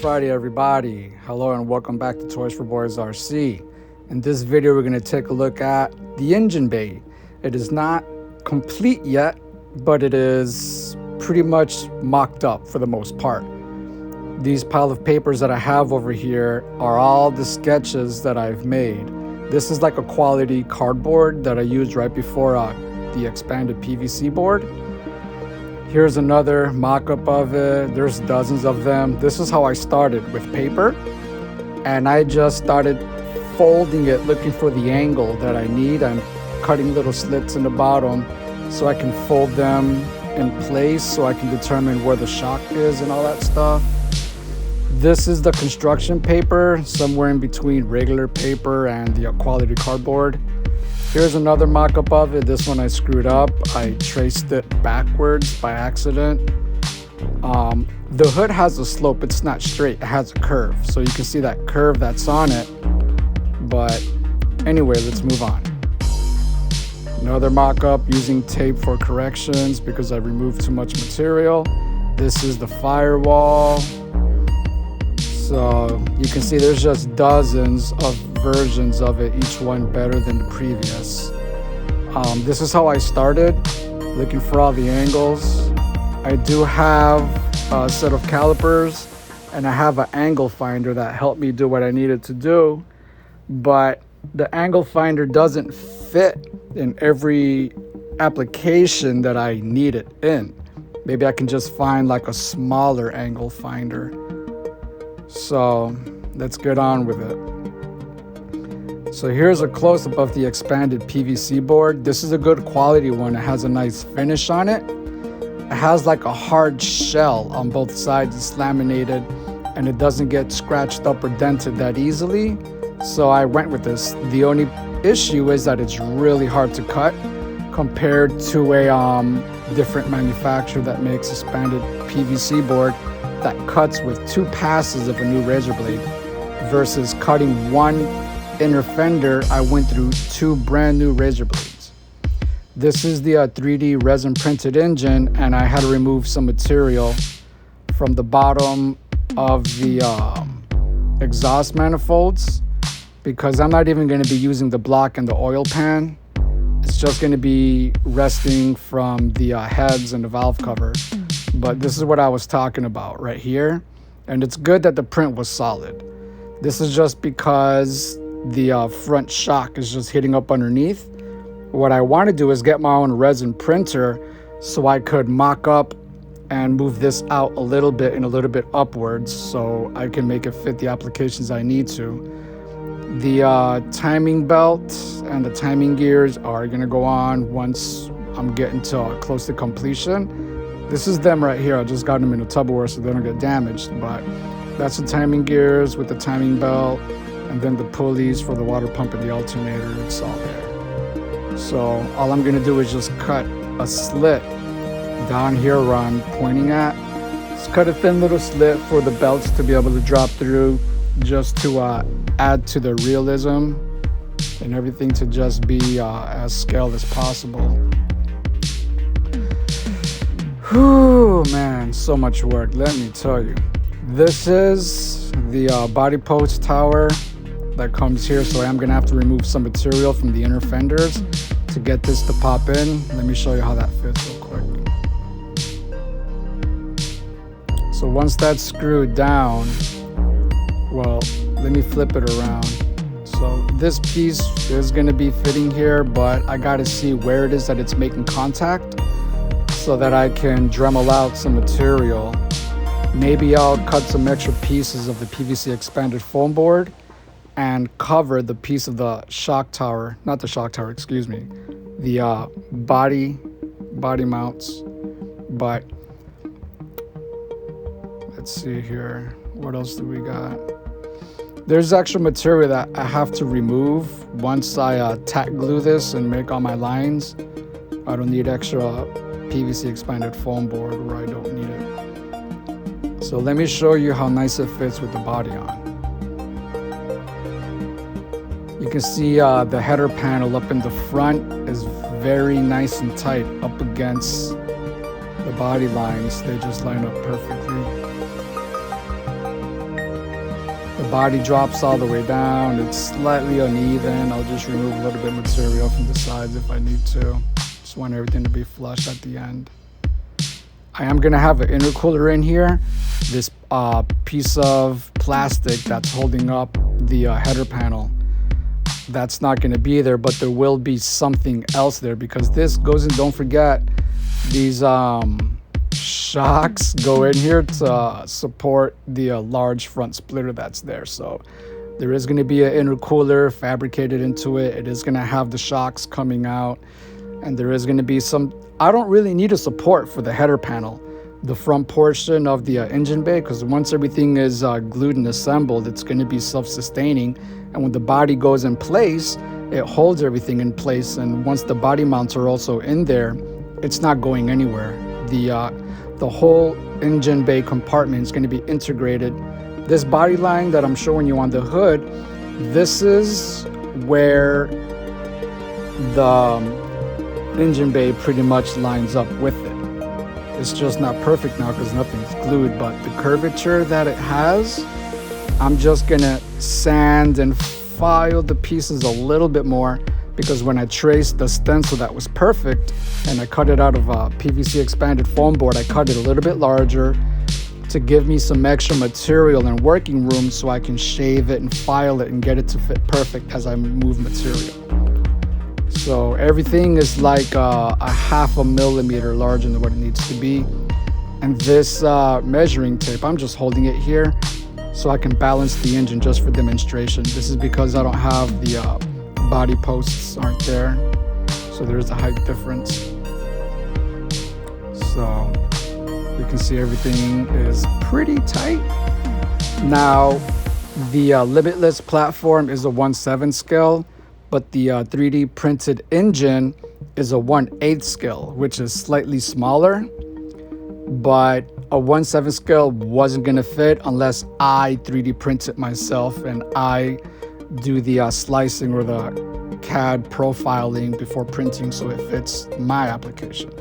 Friday, everybody. Hello and welcome back to Toys for Boys RC. In this video, we're going to take a look at the engine bay. It is not complete yet, but it is pretty much mocked up for the most part. These pile of papers that I have over here are all the sketches that I've made. This is like a quality cardboard that I used right before the expanded PVC board. Here's another mock-up of it. There's dozens of them. This is how I started, with paper, and I just started folding it, looking for the angle that I need. I'm cutting little slits in the bottom so I can fold them in place so I can determine where the shock is and all that stuff. This is the construction paper, somewhere in between regular paper and the quality cardboard. Here's another mock-up of it. This one I screwed up. I traced it backwards by accident. The hood has a slope. It's not straight. It has a curve. So you can see that curve that's on it. But anyway, let's move on. Another mock-up using tape for corrections because I removed too much material. This is the firewall. So you can see there's just dozens of versions of it, each one better than the previous. This is how I started, looking for all the angles. I do have a set of calipers and I have an angle finder that helped me do what I needed to do, but the angle finder doesn't fit in every application that I need it in. Maybe I can just find like a smaller angle finder. So let's get on with it. So here's a close-up of the expanded PVC board. This is a good quality one. It has a nice finish on it. It has like a hard shell on both sides. It's laminated and it doesn't get scratched up or dented that easily. So I went with this. The only issue is that it's really hard to cut compared to a different manufacturer that makes expanded PVC board that cuts with 2 passes of a new razor blade versus cutting one inner fender. I went through 2 brand new razor blades. This is the 3D resin printed engine, and I had to remove some material from the bottom of the exhaust manifolds because I'm not even going to be using the block and the oil pan. It's just going to be resting from the heads and the valve cover. But this is what I was talking about right here. And it's good that the print was solid. This is just because the front shock is just hitting up underneath. What I want to do is get my own resin printer so I could mock up and move this out a little bit and a little bit upwards so I can make it fit the applications I need to. The timing belt and the timing gears are going to go on once I'm getting to close to completion. This is them right here. I just got them in a Tupperware so they don't get damaged, but that's the timing gears with the timing belt and then the pulleys for the water pump and the alternator. It's all there. So all I'm going to do is just cut a slit down here where I'm pointing at. Just cut a thin little slit for the belts to be able to drop through, just to add to the realism and everything to just be as scaled as possible. Whew, man, so much work, let me tell you. This is the body post tower that comes here, so I am going to have to remove some material from the inner fenders to get this to pop in. Let me show you how that fits real quick. So once that's screwed down, well, let me flip it around. So this piece is going to be fitting here, but I got to see where it is that it's making contact, so that I can Dremel out some material. Maybe I'll cut some extra pieces of the PVC expanded foam board and cover the piece of the shock tower, not the shock tower, excuse me, the body mounts. But let's see here, what else do we got? There's extra material that I have to remove once I tack glue this and make all my lines. I don't need extra PVC expanded foam board where I don't need it. So let me show you how nice it fits with the body on. You can see the header panel up in the front is very nice and tight up against the body lines. They just line up perfectly. body drops all the way down. It's slightly uneven. I'll just remove a little bit of material from the sides if I need to. Just want everything to be flush at the end. I am gonna have an intercooler in here. This piece of plastic that's holding up the header panel, that's not gonna be there, but there will be something else there because this goes in. Don't forget, these shocks go in here to support the large front splitter that's there. So there is gonna be an intercooler fabricated into it. It is gonna have the shocks coming out, and there is gonna be some, I don't really need a support for the header panel, the front portion of the engine bay, because once everything is glued and assembled, it's going to be self-sustaining, and when the body goes in place, it holds everything in place. And once the body mounts are also in there, it's not going anywhere. The whole engine bay compartment is going to be integrated. This body line that I'm showing you on the hood, this is where the engine bay pretty much lines up with it. It's just not perfect now because nothing's glued, but the curvature that it has, I'm just gonna sand and file the pieces a little bit more, because when I traced the stencil that was perfect and I cut it out of a PVC expanded foam board, I cut it a little bit larger to give me some extra material and working room so I can shave it and file it and get it to fit perfect as I move material. So everything is like a 0.5 millimeter larger than what it needs to be. And this measuring tape, I'm just holding it here so I can balance the engine just for demonstration. This is because I don't have the body posts aren't there. So there's a height difference. So you can see everything is pretty tight. Now, the Limitless platform is a 1/7 scale. But the 3D printed engine is a 1/8 scale, which is slightly smaller. But a 1/7 scale wasn't gonna fit unless I 3D print it myself and I do the slicing or the CAD profiling before printing so it fits my application.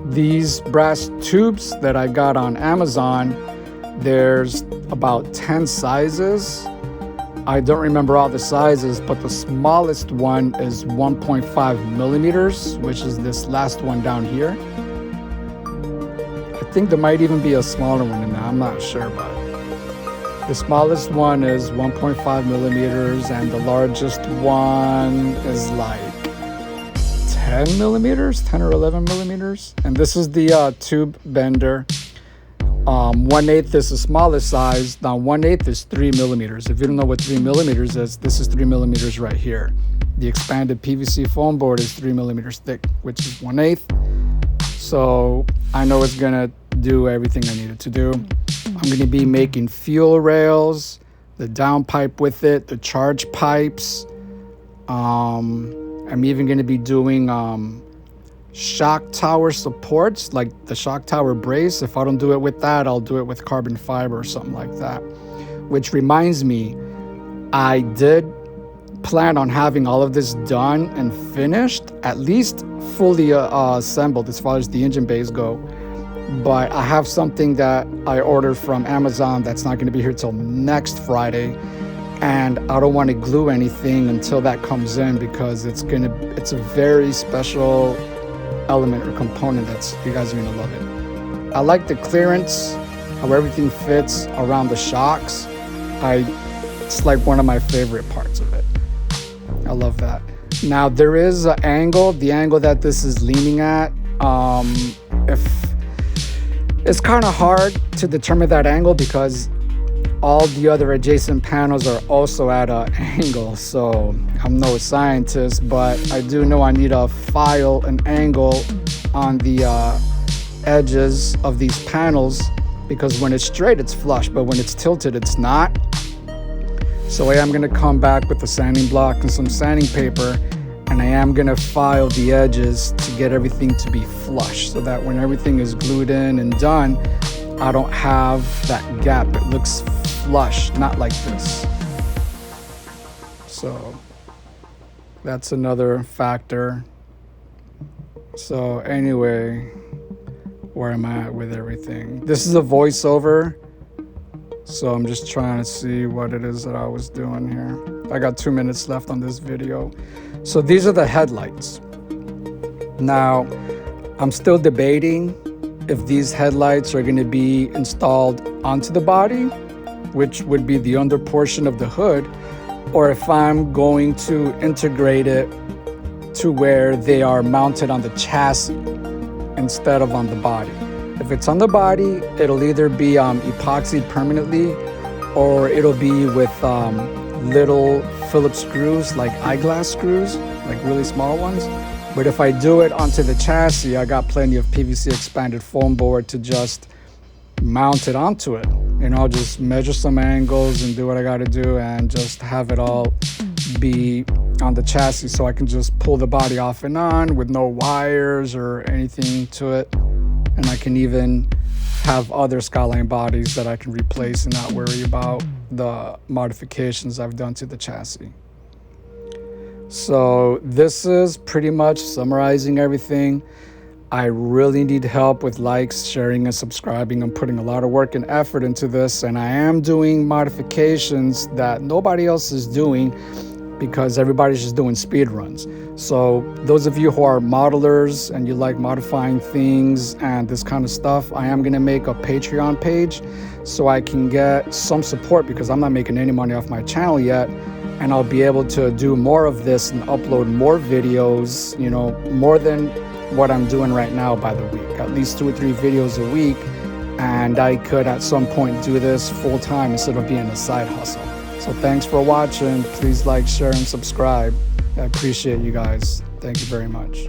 These brass tubes that I got on Amazon, there's about 10 sizes. I don't remember all the sizes, but the smallest one is 1.5 millimeters, which is this last one down here. I think there might even be a smaller one in there, I'm not sure, but the smallest one is 1.5 millimeters, and the largest one is like 10 millimeters, 10 or 11 millimeters. And this is the tube bender. 1/8 is the smallest size. Now 1/8 is 3 millimeters. If you don't know what 3 millimeters is, this is 3 millimeters right here. The expanded PVC foam board is 3 millimeters thick, which is 1/8. So I know it's gonna do everything I need it to do. I'm gonna be making fuel rails, the downpipe with it, the charge pipes. I'm even gonna be doing shock tower supports, like the shock tower brace. If I don't do it with that, I'll do it with carbon fiber or something like that. Which reminds me, I did plan on having all of this done and finished, at least fully assembled as far as the engine bays go. But I have something that I ordered from Amazon that's not going to be here till next Friday, and I don't want to glue anything until that comes in because it's a very special element or component that's, you guys are gonna love it. I like the clearance, how everything fits around the shocks. It's like one of my favorite parts of it. I love that. Now there is an angle, the angle that this is leaning at. If it's kind of hard to determine that angle because all the other adjacent panels are also at an angle. So I'm no scientist, but I do know I need to file an angle on the edges of these panels, because when it's straight, it's flush, but when it's tilted, it's not. So I am gonna come back with a sanding block and some sanding paper, and I am gonna file the edges to get everything to be flush so that when everything is glued in and done, I don't have that gap. It looks flush, not like this. So that's another factor. So anyway, where am I at with everything? This is a voiceover. So I'm just trying to see what it is that I was doing here. I got 2 minutes left on this video. So these are the headlights. Now, I'm still debating if these headlights are going to be installed onto the body, which would be the under portion of the hood, or if I'm going to integrate it to where they are mounted on the chassis instead of on the body. If it's on the body, it'll either be epoxied permanently, or it'll be with little Phillips screws, like eyeglass screws, like really small ones. But if I do it onto the chassis, I got plenty of PVC expanded foam board to just mount it onto it. You know, just measure some angles and do what I got to do and just have it all be on the chassis, so I can just pull the body off and on with no wires or anything to it. And I can even have other Skyline bodies that I can replace and not worry about the modifications I've done to the chassis. So this is pretty much summarizing everything. I really need help with likes, sharing, and subscribing. I'm putting a lot of work and effort into this, and I am doing modifications that nobody else is doing because everybody's just doing speed runs. So those of you who are modelers and you like modifying things and this kind of stuff, I am gonna make a Patreon page so I can get some support, because I'm not making any money off my channel yet, and I'll be able to do more of this and upload more videos, you know, more than what I'm doing right now by the week, at least 2 or 3 videos a week. And I could at some point do this full time instead of being a side hustle. So thanks for watching. Please like, share, and subscribe. I appreciate you guys. Thank you very much.